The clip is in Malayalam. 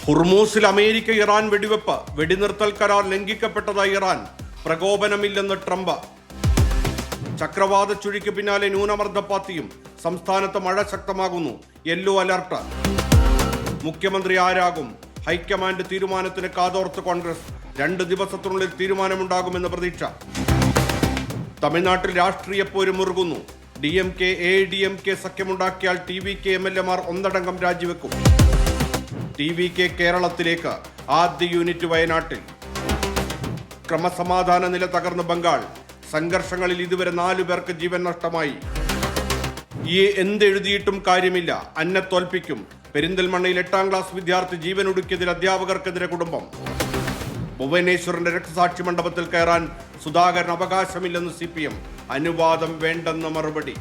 ഹുർമൂസിൽ അമേരിക്ക ഇറാൻ വെടിവെപ്പ്, വെടിനിർത്തൽ കരാർ ലംഘിക്കപ്പെട്ടതായി ഇറാൻ, പ്രകോപനമില്ലെന്ന് ട്രംപ്. ചക്രവാത ചുഴിക്ക് പിന്നാലെ ന്യൂനമർദ്ദപ്പാത്തിയും, സംസ്ഥാനത്ത് മഴ ശക്തമാകുന്നു, യെല്ലോ അലർട്ട്. മുഖ്യമന്ത്രി ആരാകും? ഹൈക്കമാൻഡ് തീരുമാനത്തിന് കാതോർത്ത് കോൺഗ്രസ്, 2 ദിവസത്തിനുള്ളിൽ തീരുമാനമുണ്ടാകുമെന്ന് പ്രതീക്ഷ. തമിഴ്നാട്ടിൽ രാഷ്ട്രീയ പോര് മുറുകുന്നു. DMK AIDMK സഖ്യമുണ്ടാക്കിയാൽ TVK MLA ഒന്നടങ്കം രാജിവെക്കും. TVK കേരളത്തിലേക്ക്, ആദ്യ യൂണിറ്റ് വയനാട്ടിൽ. ക്രമസമാധാന നില തകർന്ന് ബംഗാൾ, സംഘർഷങ്ങളിൽ ഇതുവരെ 4 പേർക്ക് ജീവൻ നഷ്ടമായി. എന്തെഴുതിയിട്ടും കാര്യമില്ല, അന്നെ തോൽപ്പിക്കും. പെരിന്തൽമണ്ണയിൽ 8ാം ക്ലാസ് വിദ്യാർത്ഥി ജീവനൊടുക്കിയതിൽ അധ്യാപകർക്കെതിരെ കുടുംബം. ഭുവനേശ്വറിന്റെ രക്തസാക്ഷി മണ്ഡപത്തിൽ കയറാൻ സുധാകരൻ അവകാശമില്ലെന്ന് CPM, അനുവാദം വേണ്ടെന്ന മറുപടി.